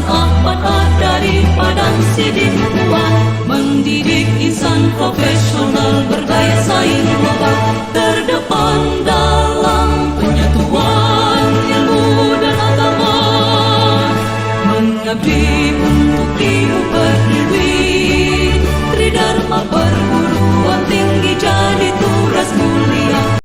Hasan Ahmad dari Padang Sidimpuan, mendidik insan profesional berdaya saing global, terdepan dalam penyatuan ilmu dan agama, mengabdi untuk Ibu Pertiwi, Tridharma perguruan tinggi jadi tugas mulia.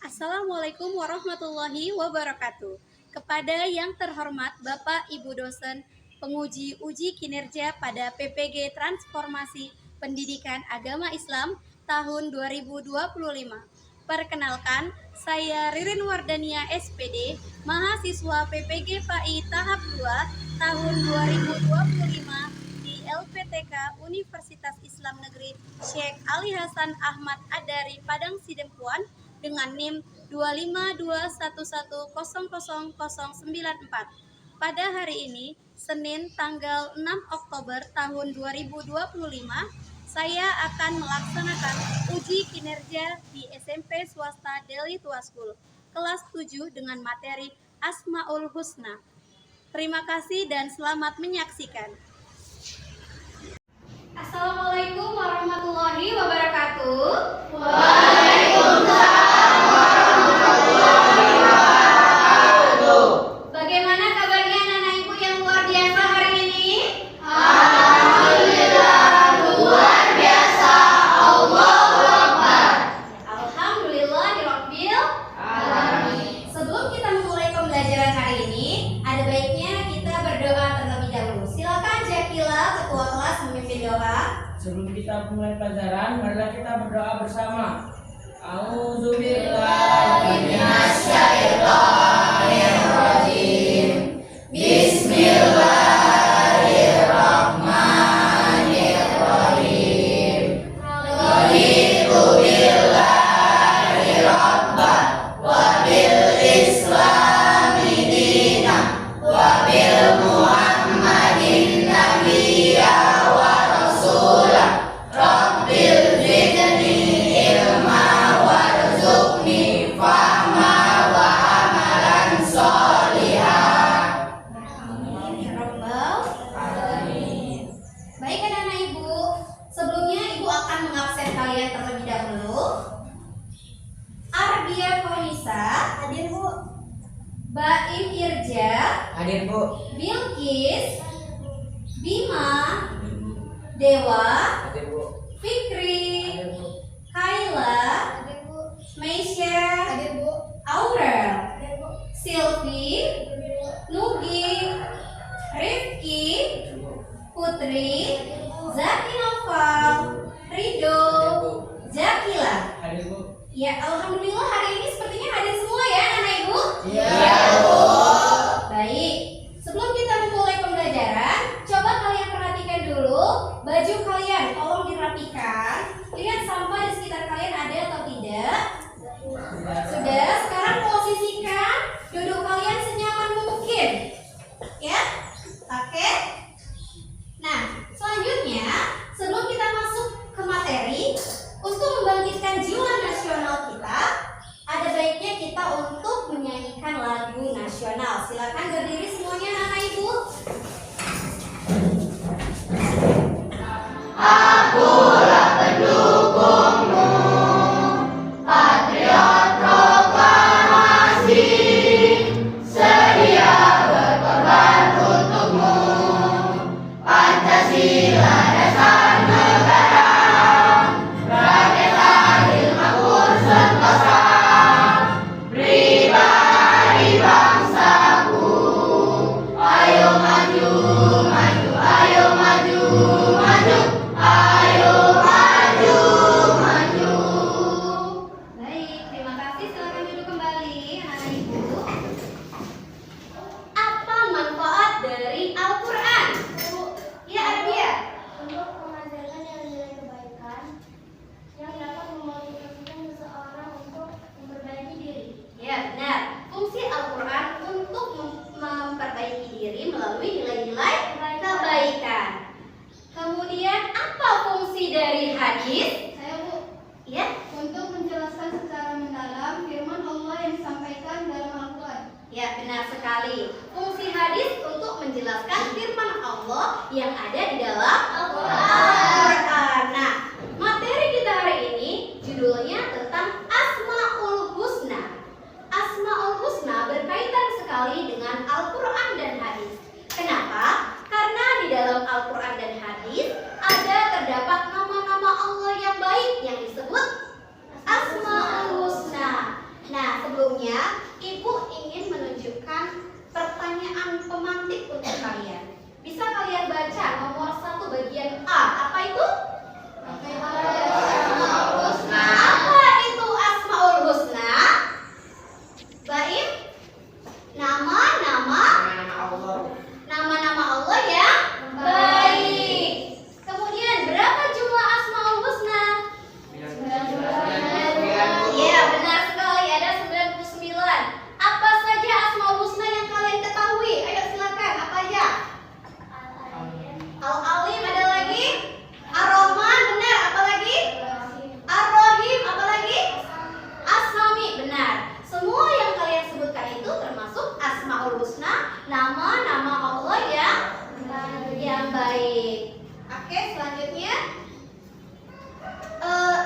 Assalamualaikum warahmatullahi wabarakatuh. Kepada yang terhormat Bapak Ibu dosen penguji uji kinerja pada PPG Transformasi Pendidikan Agama Islam tahun 2025. Perkenalkan, saya Ririn Wardania SPD, mahasiswa PPG PAI tahap 2 tahun 2025 di LPTK Universitas Islam Negeri Syekh Ali Hasan Ahmad Ad-Dari Padang Sidempuan dengan NIM 25211000094. Pada hari ini, Senin tanggal 6 Oktober tahun 2025, saya akan melaksanakan uji kinerja di SMP swasta Deli Tua School, kelas 7 dengan materi Asmaul Husna. Terima kasih dan selamat menyaksikan. Assalamualaikum warahmatullahi wabarakatuh. Waalaikumsalam. Bagaimana kabarnya anak-anak ibu yang luar biasa hari ini? Alhamdulillah, luar biasa. Allahu Akbar. Alhamdulillahirabbil alamin. Sebelum kita memulai pembelajaran hari ini, ada baiknya kita berdoa terlebih dahulu. Silakan Jakila, ketua kelas, memimpin doa. Sebelum kita mulai pelajaran, marilah kita berdoa bersama. A'udzubillahi Minasyaitonirrajim. Bismillahirrahmanirrahim. Raditu billahi rabban wa bil islami dinan wa bil muhammadin nabiyya wa rasulah. Rabbil zidni ilma warzuqni fahma wa amalan sholihan. Amin ya rabbal alamin. Baik anak-anak ibu, sebelumnya ibu akan mengabsen kalian terlebih dahulu. Arbia Kohisa, hadir bu. Baim Irja, hadir Bu. Bilkis, Bima, Dewa, Hadir Bu. Fikri, Hadir Bu. Kaila, Meisha, Aurel, Silvi, Nugi, Rifki, Putri, Zaki Noval, Rido, Jakila. Hadir Bu. Ya, alhamdulillah hari ini sepertinya hadir semua ya anak ibu. Ya Bu. Baik, sebelum kita memulai pembelajaran, coba kalian perhatikan dulu baju kalian, tolong dirapikan. Lihat sampah di sekitar kalian ada atau tidak? Sudah, sekarang posisikan duduk kalian senyaman mungkin. Ya, oke. Nah, selanjutnya sebelum kita masuk ke materi, untuk membangkitkan jiwa nasional kita, ada baiknya kita untuk menyanyikan lagu nasional. Silakan berdiri semuanya anak ibu. Akulah pendukungmu, patriot proklamasi, sedia berkorban untukmu. Pancasila dasar negara, Merdeka adil makmur sentosa, pribadi bangsaku. Ya, benar sekali. Fungsi hadis untuk menjelaskan firman Allah yang ada di dalam Al-Quran. Nah, materi kita hari ini judulnya tentang Asmaul Husna. Asmaul Husna berkaitan sekali dengan Al-Quran dan hadis. Kenapa? Karena di dalam Al-Quran dan hadis terdapat nama-nama Allah yang baik yang disebut Asmaul Husna. Nah, sebelumnya Ibu ingin menunjukkan pertanyaan pemantik untuk kalian. Bisa kalian baca nomor 1 bagian A. Apa itu? Asmaul Husna. Apa itu Asmaul Husna? Baik. Nama-nama Allah yang baik. Kemudian berapa jumlah Asmaul Husna? Iya, benar sekali, ada 99. Apa saja Asmaul Husna yang kalian ketahui? Ayo silakan, apa aja? Al-Alim, ada lagi? Ar-Rahman, benar, apa lagi? Ar-Rahim, apa lagi? As-Sami, benar. Semua yang kalian sebutkan itu termasuk Asmaul Husna, nama-nama Allah yang baik. Oke, selanjutnya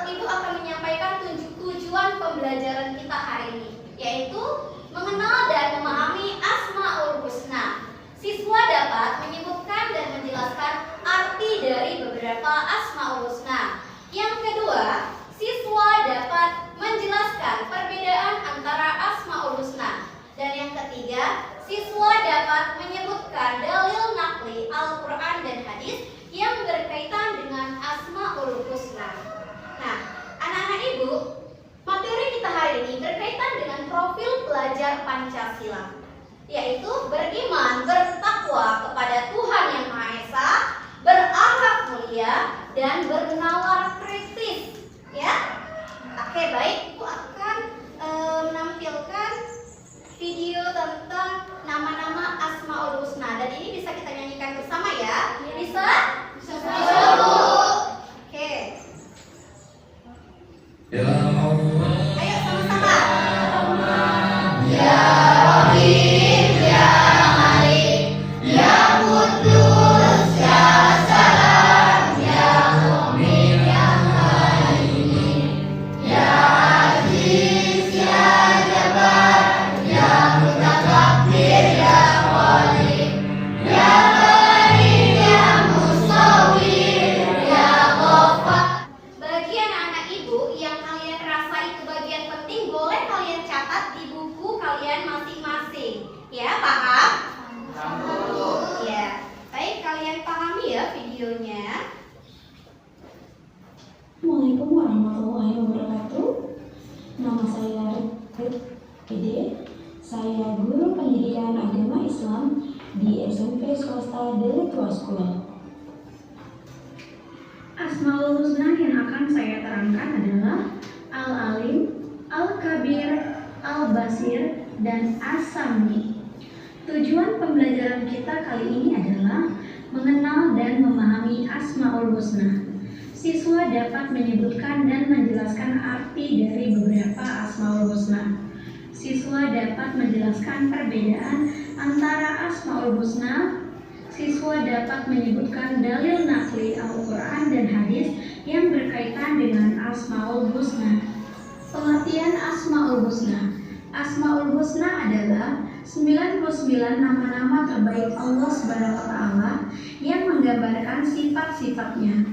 Ibu akan menyampaikan tujuan pembelajaran kita hari ini, yaitu mengenal dan memahami Asmaul Husna. Siswa dapat menyebutkan dan menjelaskan arti dari beberapa Asmaul Husna. Yang kedua, siswa dapat menjelaskan perbedaan antara Asmaul Husna. Dan yang ketiga, siswa dapat menyebutkan dalil nakli Al-Quran dan hadis yang berkaitan dengan Asmaul Husna. Nah, anak-anak Ibu, materi kita hari ini berkaitan dengan profil pelajar Pancasila, yaitu beriman, bertakwa kepada Tuhan Yang Maha Esa, berakhlak mulia, dan bernalar kritis. Ya, oke, baik. Ibu akan menampilkan video tentang nama-nama Asmaul Husna, dan ini bisa kita nyanyikan bersama ya. Bisa? Bisa. Oke. Ya Allah, Ayo sama-sama. Ya Rahim, Ya Malik, Ya Qudus, Ya Salam, Ya Mu'min, Ya Muhaimin, Ya Aziz, Ya Jabbar, Ya Mutakabbir, Ya Khalik, Ya Bari, Ya Musawwir, Ya Ghaffar. Bagi anak-anak Ibu yang kalian rasa itu bagian penting, boleh kalian catat di buku kalian masing-masing. Ya, paham? Ya. Baik, kalian pahami ya videonya. Assalamualaikum warahmatullahi wabarakatuh. Nama saya Ede. Saya guru pendidikan agama Islam di SMP swasta Deli Tua School. Asmaul Husna yang akan saya terangkan adalah Al-Alim, Al-Kabir, Al-Basir, dan As-Sami. Tujuan pembelajaran kita kali ini adalah mengenal dan memahami Asmaul Husna. Siswa dapat menyebutkan dan menjelaskan arti dari beberapa Asmaul Husna. Siswa dapat menjelaskan perbedaan antara Asmaul Husna. Siswa dapat menyebutkan dalil nakli Al-Quran dan hadis yang berkaitan dengan Asmaul Husna. Pengertian Asmaul Husna. Asmaul Husna adalah 99 nama-nama terbaik Allah Subhanahu wa Ta'ala yang menggambarkan sifat-sifatnya.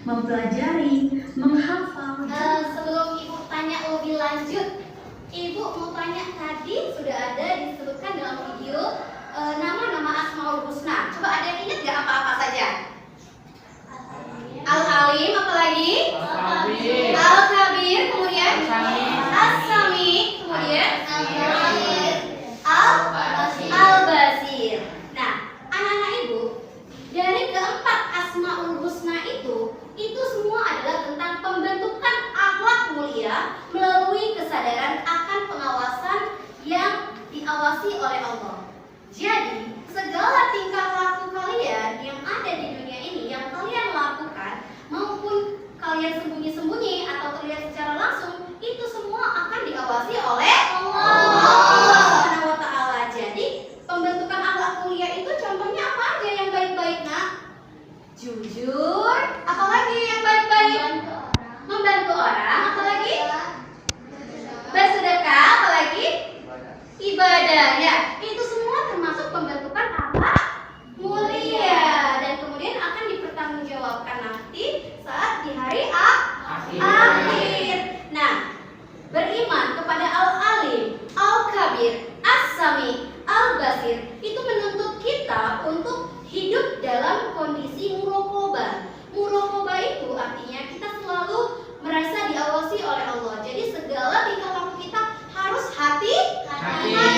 Mempelajari, menghafal. Sebelum Ibu tanya lebih lanjut, Ibu mau tanya, tadi sudah ada disebutkan dalam video nama-nama Asmaul Husna. Coba ada yang ingat nggak apa-apa saja? Al-Alim, apa lagi? Al-Kabir, kemudian As-Sami, kemudian Al-Basir. Nah, anak-anak Ibu, dari keempat Asmaul Husna itu semua adalah tentang pembentukan akhlak mulia melalui kesadaran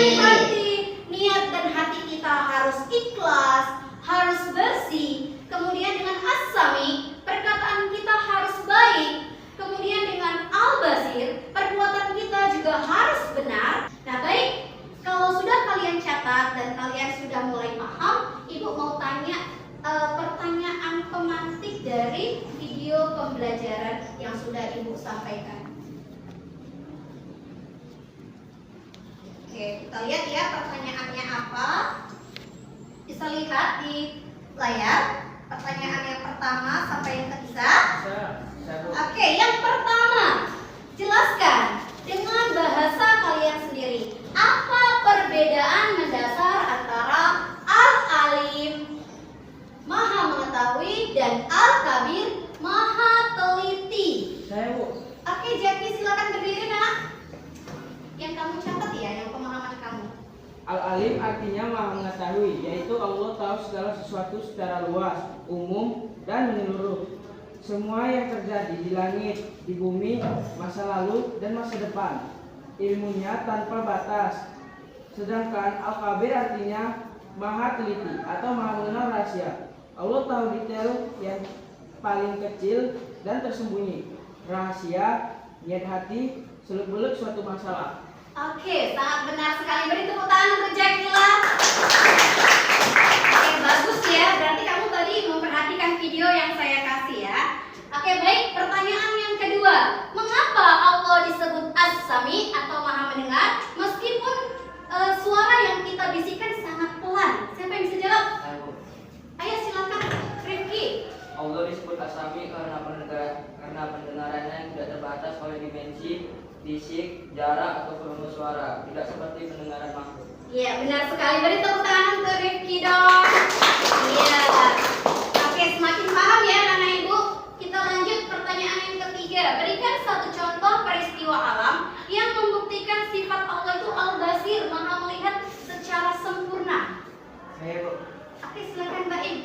hati-hati. Niat dan hati kita harus ikhlas, harus bersih. Kemudian dengan as-sami, perkataan kita harus baik. Kemudian dengan al-basir, perbuatan kita juga harus benar. Nah baik, kalau sudah kalian catat dan kalian sudah mulai paham, Ibu mau tanya pertanyaan pemantik dari video pembelajaran yang sudah Ibu sampaikan. Oke, kita lihat ya pertanyaannya apa. Bisa lihat di layar pertanyaan yang pertama sampai yang ketiga. Oke, yang pertama, jelaskan dengan bahasa kalian sendiri apa perbedaan mendasar antara al-alim, maha mengetahui, dan al-kabir, maha teliti. Saya, Bu. Oke, Jaki silakan berdiri nak. Yang kamu catat ya, yang pemahaman kamu. Al-alim artinya maha mengetahui, yaitu Allah tahu segala sesuatu secara luas, umum, dan menyeluruh. Semua yang terjadi di langit, di bumi, masa lalu, dan masa depan. Ilmunya tanpa batas. Sedangkan al-kabir artinya maha teliti atau maha mengenal rahasia. Allah tahu detail yang paling kecil dan tersembunyi. Rahasia, niat hati, seluk-beluk suatu masalah. Oke, sangat benar sekali. Beri tepuk tangan untuk Jakila. Oke, bagus ya. Berarti kamu tadi memperhatikan video yang saya kasih ya. Oke, baik. Pertanyaan yang kedua. Mengapa Allah disebut as-sami atau maha mendengar meskipun suara yang kita bisikkan sangat pelan? Siapa yang bisa jawab? Ayo silakan, Rifki. Allah disebut as-sami karena pendengarannya yang tidak terbatas oleh dimensi, fisik, jarak, atau volume suara, tidak seperti pendengaran makhluk. Iya, benar sekali. Beri tepuk tangan untuk Rifki dong. Iya. Oke, semakin paham ya anak ibu. Kita lanjut pertanyaan yang ketiga. Berikan satu contoh peristiwa alam yang membuktikan sifat Allah itu al-basir, maha melihat secara sempurna. Saya, Bu. Oke, silakan Mbak Im.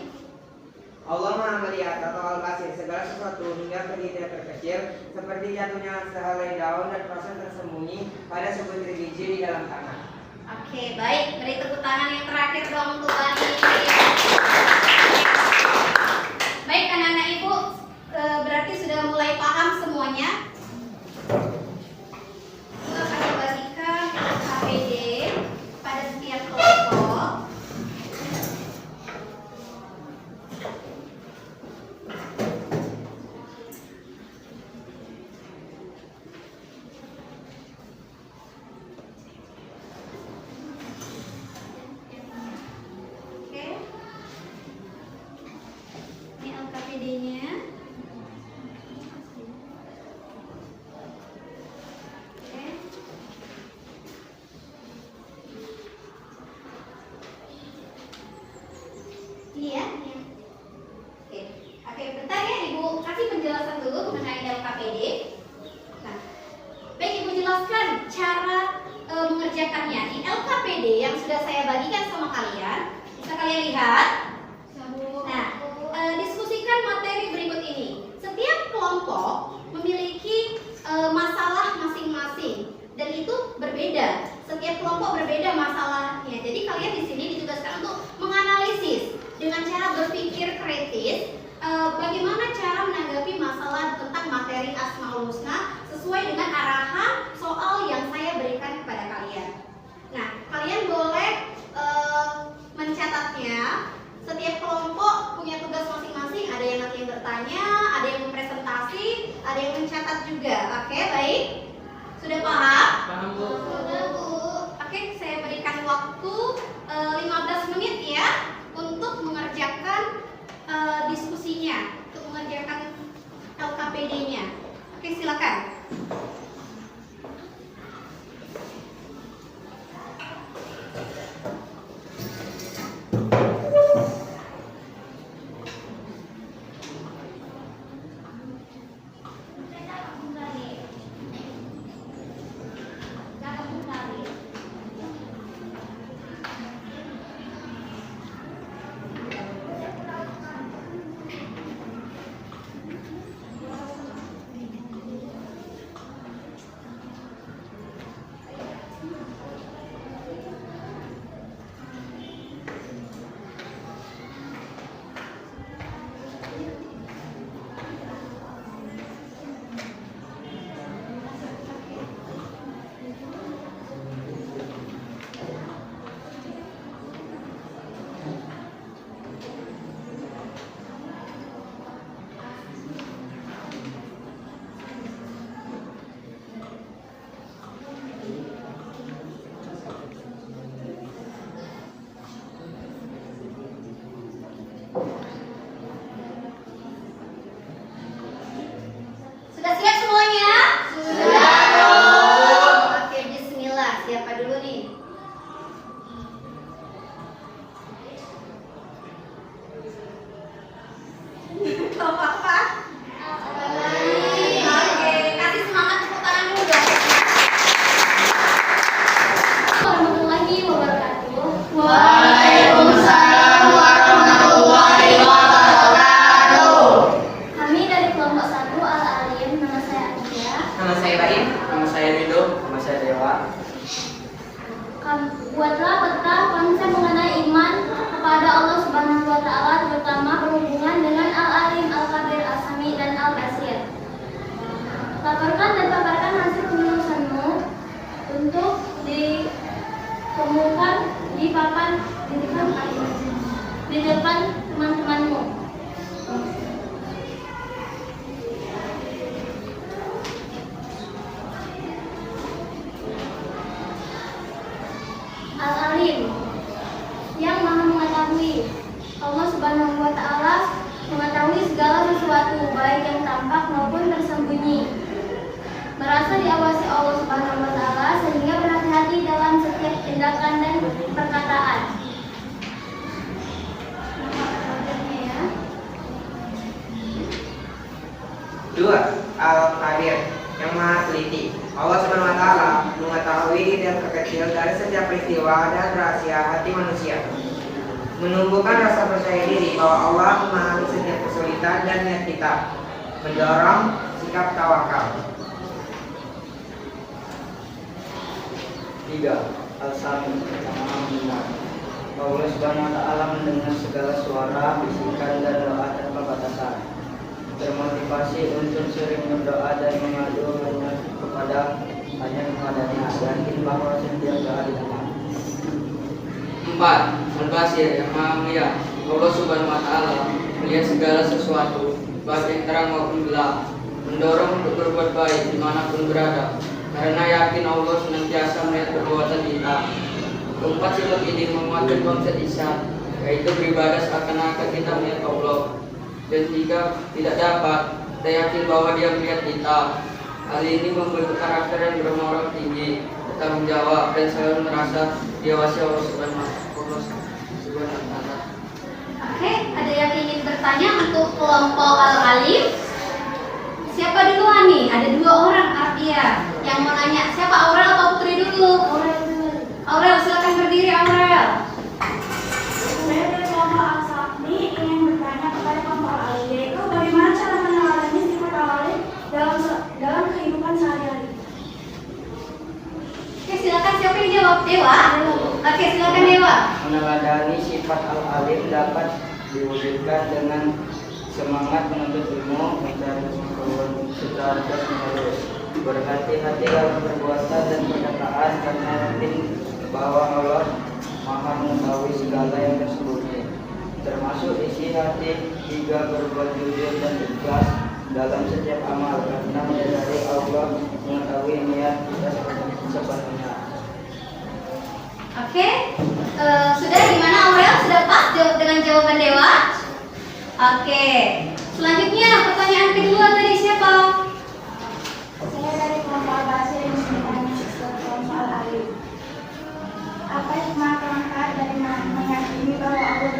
Allah maha melihat atau al-basir segala sesuatu hingga ke detail terkecil seperti jatuhnya sehelai daun dan proses tersembunyi pada sebutir biji di dalam tanah. Oke, baik. Beri tepuk tangan yang terakhir dong untuk Mbak Im. Baik anak-anak ibu, berarti sudah mulai paham semuanya. Kita akan bagikan KPD pada setiap kelompok. Oke. Ini LKPD-nya. Oke. Ini ya. Oke. Oke, bentar ya Ibu kasih penjelasan dulu mengenai LKPD. Nah, baik Ibu jelaskan cara mengerjakannya. Di LKPD yang sudah saya bagikan sama kalian, bisa kalian lihat. Nah, diskusikan materi berikut ini. Setiap kelompok memiliki masalah masing-masing dan itu berbeda. Setiap kelompok berbeda masalahnya. Jadi kalian di sini ditugaskan untuk menganalisis dengan cara berpikir kritis. Bagaimana cara menanggapi masalah tentang materi Asmaul Husna sesuai dengan arahan soal yang saya berikan kepada kalian. Nah, kalian boleh mencatatnya. Setiap kelompok punya tugas masing-masing. Ada yang nanti yang bertanya, ada yang mempresentasi, ada yang mencatat juga. Oke, baik. Sudah paham? Paham, Bu. Sudah, Bu. Oke, saya berikan waktu 15 menit ya untuk mengerjakan diskusinya, untuk mengerjakan LKPD-nya. Oke, silakan. Siapa dulu nih? Kelompok apa? Oke, kasih semangat tepuk tangan dulu dong. Warahmatullahi wabarakatuh. Waalaikumsalam warahmatullahi wabarakatuh. Kami dari kelompok 1 Al-Alim. Nama saya Adia. Nama saya Baim. Nama saya Rido, nama saya Dewa. Buatlah peta konsep mengenai iman kepada Allah Subhanahu wa Ta'ala, terutama berhubungan dengan Al-Alim, Al-Kabir, Al-Sami, dan Al-Basir. Laporkan dan paparkan hasil penulisanmu untuk dikemukakan di papan di depan teman-temanmu. Al-Alim, yang maha mengetahui. Allah Subhanahu wa Ta'ala mengetahui segala sesuatu, baik yang tampak maupun tersembunyi. Merasa diawasi Allah Subhanahu wa Ta'ala, sehingga berhati-hati dalam setiap tindakan dan perkataan. Ya. 2. Al-Kabir, yang maha teliti. Allah Subhanahu wa Ta'ala mengetahui detail terkecil dari setiap peristiwa dan rahasia hati manusia, menumbuhkan rasa percaya diri bahwa Allah memahami setiap kesulitan dan niat kita, mendorong sikap tawakal. 3. Al-Sami, yang maha mendengar. Allah Subhanahu wa Ta'ala mendengar segala suara, bisikan, dan doa tanpa batasan. Termotivasi untuk sering berdoa dan mengadu hanya kepadanya, yakin bahwa setiap doa didengar. 4. Al-Basir, yang maha melihat. Allah Subhanahu wa Ta'ala melihat segala sesuatu, baik yang terang maupun gelap, mendorong untuk berbuat baik dimanapun berada, karena yakin Allah senantiasa melihat perbuatan kita. 4. Sifat ini menguatkan konsep ihsan, yaitu beribadah seakan-akan kita melihat Allah. Dan 3. Tidak dapat, kita yakin bahwa Dia melihat kita. Hal ini membentuk karakter yang bermoral tinggi, bertanggung jawab, dan selalu merasa diawasi Allah Subhanahu wa Ta'ala. Oke, ada yang ingin bertanya untuk kelompok Al-Alim? Siapa duluan nih? Ada 2 orang Ardia yang mau nanya. Siapa, Aurel atau Putri dulu? Aurel, silakan berdiri Aurel. Saya dari kelompok Al-Sami ingin bertanya kepada kelompok Al-Alim, yaitu bagaimana cara meneladani sifat Al-Alim dalam kehidupan sehari-hari. Oke, silakan siapa yang jawab? Dewa? Oke, silakan Dewa. Meneladani sifat Al-Alim dapat diwujudkan dengan semangat menuntut ilmu, mencari pengetahuan secara terus-menerus, berhati-hati dalam perbuatan dan perkataan, karena yakin bahwa Allah Maha mengetahui segala yang tersembunyi, termasuk isi hati, hingga berbuat jujur dan ikhlas dalam setiap amal, karena menyadari Allah mengetahui niat kita sepenuhnya. Oke, sudah gimana Aurel? Sudah pas dengan jawaban Dewa? Oke, selanjutnya pertanyaan kedua tadi siapa? Saya dari kelompok Al-Basir yang bertanya ke kelompok Al-Alim. Apa hikmah terangkat dari meyakini bahwa Allah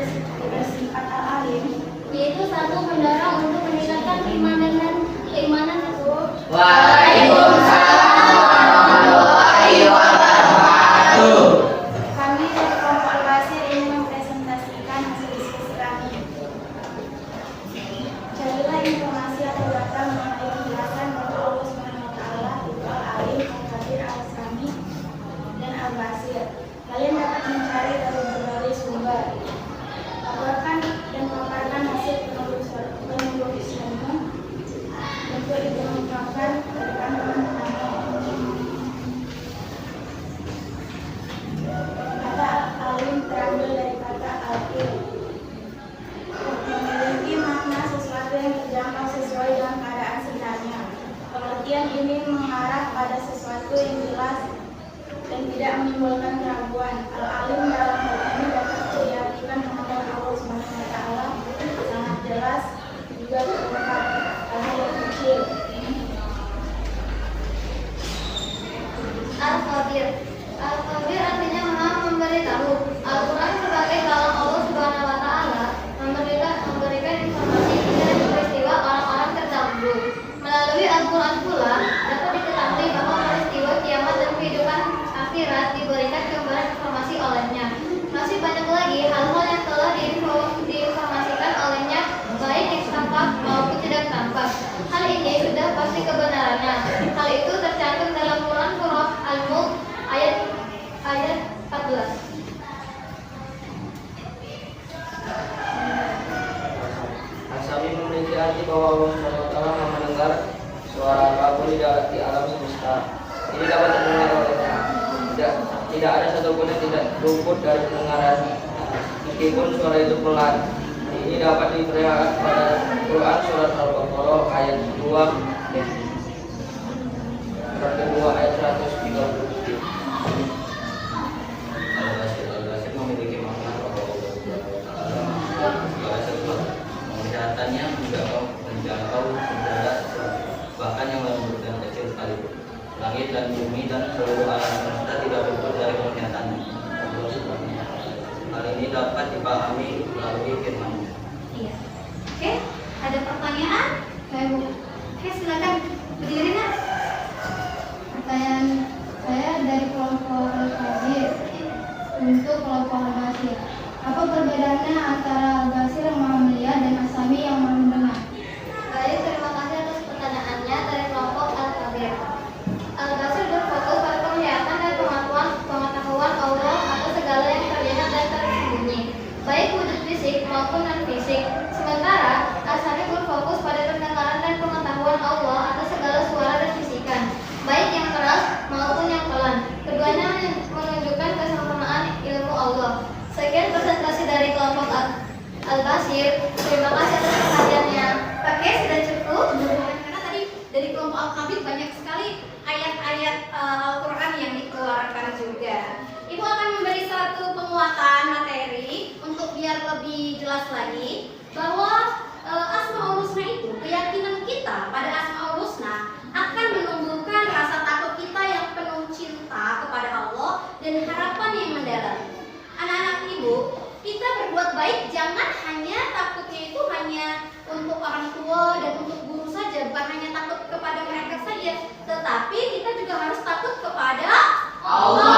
bersifat Al-Alim? Yaitu 1. Mendorong untuk meningkatkan keimanan itu. Waalaikumsalam warahmatullahi wabarakatuh. Kami dari kelompok Al-Basir ingin mempresentasikan hasil diskusi kami. Carilah informasi atau data mengenai penjelasan bahwa Allah Subhanahu wa Ta'ala itu Al-Alim, Al-Kabir, Al-Sami, dan Al-Basir. Kalian dapat mencari dari berbagai sumber. Laporkan dan paparkan hasil penulisanmu untuk dikemukakan ke depan teman-temanmu. Kata Alim terambil dari kata Al-Il, memiliki makna sesuatu yang terjangkau sesuai dengan keadaan sebenarnya. Pengertian ini mengarah pada sesuatu yang jelas dan tidak menimbulkan keraguan. Al-Alim dalam hal ini dapat diartikan mengenal Allah Subhanahu wa Ta'ala sangat jelas, juga terungkap hal yang kecil. Al-Kabir. masih banyak lagi hal-hal yang telah diinformasikan olehnya, baik yang tampak maupun tidak tampak. Hal ini sudah pasti kebenarannya. Hal itu tercantum dalam Quran surah Al-Mulk ayat 14. Asami memiliki arti bahwa Allah SWT mendengar suara apapun di alam semesta. Ini dapat terdengar olehnya. Tidak ada satupun yang tidak luput dari pendengaran, meskipun suara itu pelan. Ini dapat diperlihatkan pada Quran surat Al-Baqarah ayat 2 surat kedua ayat 130. Al-Basir memiliki makna bahwa Allah segala sesuatu, penglihatannya menjangkau segala sesuatu, bahkan yang lembut dan kecil sekalipun. Langit dan bumi dan seluruh alam semesta tidak luput dari penglihatannya. Allah Subhanahu wa Ta'ala. Hal ini dapat dipahami melalui firman. Iya. Oke, ada pertanyaan? Oke, silakan berdiri nak. Pertanyaan saya dari kelompok Al-Kabir untuk kelompok Al-Basir. Apa perbedaannya antara Al-Basir yang maha melihat dan Asami yang maha mendengar? Baik, terima kasih atas pertanyaannya dari kelompok Al-Kabir. Al-Basir berfokus pada penglihatan dan pengetahuan Allah atas segala yang terlihat dan tersembunyi, baik wujud fisik maupun non-fisik. Sementara Asami berfokus pada pendengaran dan pengetahuan Allah atas segala suara dan bisikan, baik yang keras maupun yang pelan. Keduanya menunjukkan kesempurnaan ilmu Allah. Sekian presentasi dari kelompok Al-Basir. Terima kasih atas perhatiannya. Oke, sudah cukup. Karena tadi dari kelompok Al-Kabir banyak sekali ayat-ayat Al-Quran yang dikeluarkan juga. Ibu akan memberi satu penguatan materi untuk biar lebih jelas lagi bahwa Asmaul Husna itu, keyakinan kita pada Asmaul Husna akan menumbuhkan rasa takut kita yang penuh cinta kepada Allah dan harapan yang mendalam. Anak-anak ibu, kita berbuat baik jangan hanya takutnya itu hanya untuk orang tua dan untuk guru saja, bukan hanya takut kepada mereka saja, tetapi kita juga harus takut kepada Allah.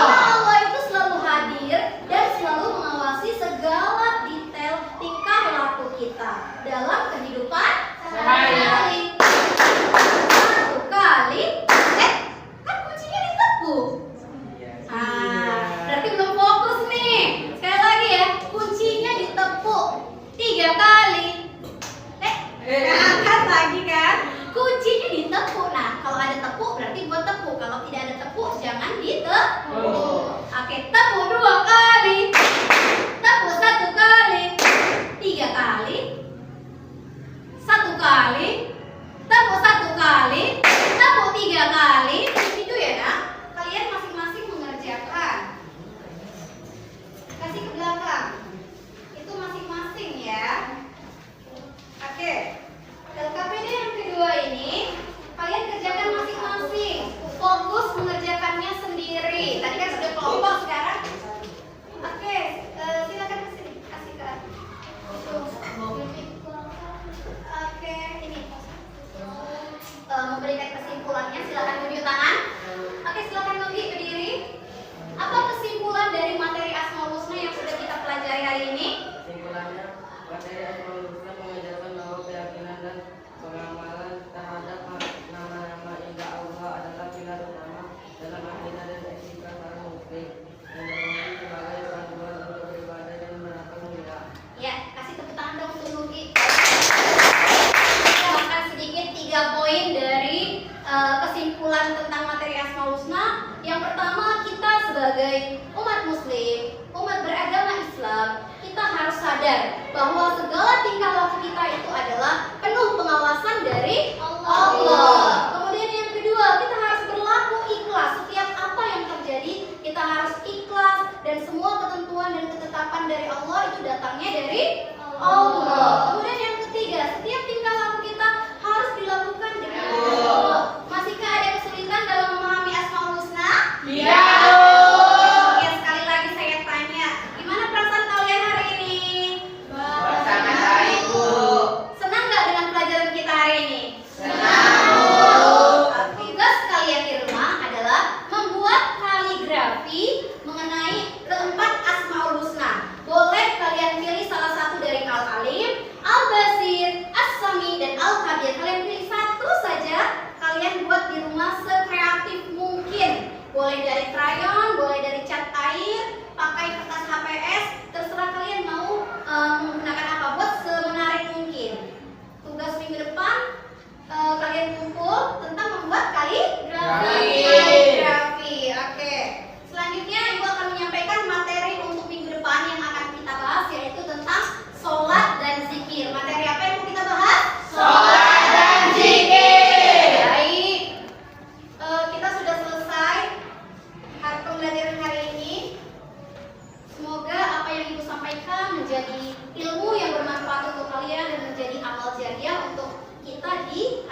Karena Allah itu selalu hadir dan selalu mengawasi segala detail tingkah laku kita dalam kehidupan sehari-hari. Satu kali, kan kuncinya ditepuk. Berarti belum fokus nih. Sekali lagi ya, kuncinya ditepuk 3 kali. Angkat lagi kan? Kuncinya ditepuk. Nah, kalau ada tepuk berarti buat tepuk. Kalau tidak ada tepuk jangan ditepuk. Oke, tepuk 2 kali. Tepuk 1 kali. 3 kali. 1 kali. Tepuk 1 kali. Tepuk 3 kali. Itu ya, Nak. Kalian masing-masing mengerjakan. Kasih ke belakang. Itu masing-masing ya. Oke. LKPD yang kedua ini kalian kerjakan masing-masing. Fokus mengerjakannya sendiri. Tadi kan sudah kelompok, sekarang. Oke, silakan kesini. Kasih ke itu. Oke, ini. Memberikan kesimpulannya, silakan tunjuk tangan. Oke, silakan Nogi berdiri. Apa kesimpulan dari materi Asmaul Husna yang sudah kita pelajari hari ini? Kesimpulannya, materi Asmaul Husna mengajarkan bahwa keyakinan dan pengamalan terhadap nama-nama indah Allah adalah pilar utama dalam akidah dan etika seorang muslim dan berfungsi sebagai panduan untuk beribadah dan menaklukan. Ya, kasih tepuk tangan dong untuk Nugi. Kita akan sedikit 3 poin dari kesimpulan tentang materi Asmaul Husna. Yang pertama, kita sebagai umat muslim, umat beragama Islam, kita harus sadar bahwa segala tingkah laku kita itu adalah penuh pengawasan dari Allah. Kemudian yang kedua, kita harus berlaku ikhlas. Setiap apa yang terjadi, kita harus ikhlas dan semua ketentuan dan ketetapan dari Allah itu datangnya dari Allah. Kemudian yang ketiga, setiap tingkah laku kita harus dilakukan dengan Allah. Masihkah ada kesulitan dalam memahami Asmaul Husna? Iya. Oke, sekali lagi saya tanya, gimana perasaan kalian hari ini? Sangat baik, Bu. Senang nggak dengan pelajaran kita hari ini? Senang. Tugas kalian di rumah adalah membuat kaligrafi mengenai keempat asma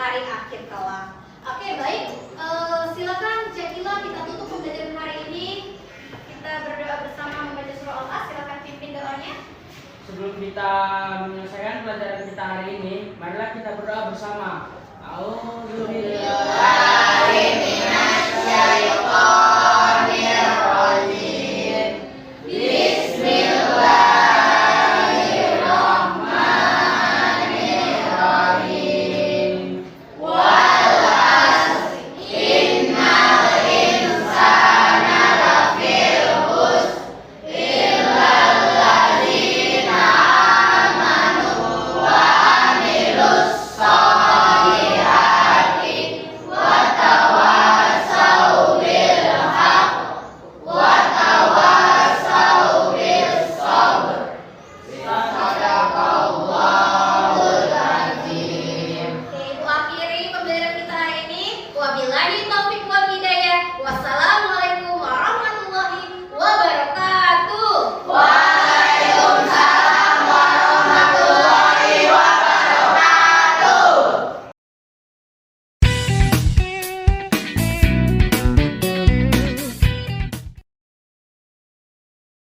hari akhir kelak. Oke, baik. Silakan Cekila, kita tutup pembelajaran hari ini. Kita berdoa bersama membaca surah Al-As. Silakan pimpin doanya. Sebelum kita menyelesaikan pelajaran kita hari ini, marilah kita berdoa bersama. A'udzubillahi minasyaitonir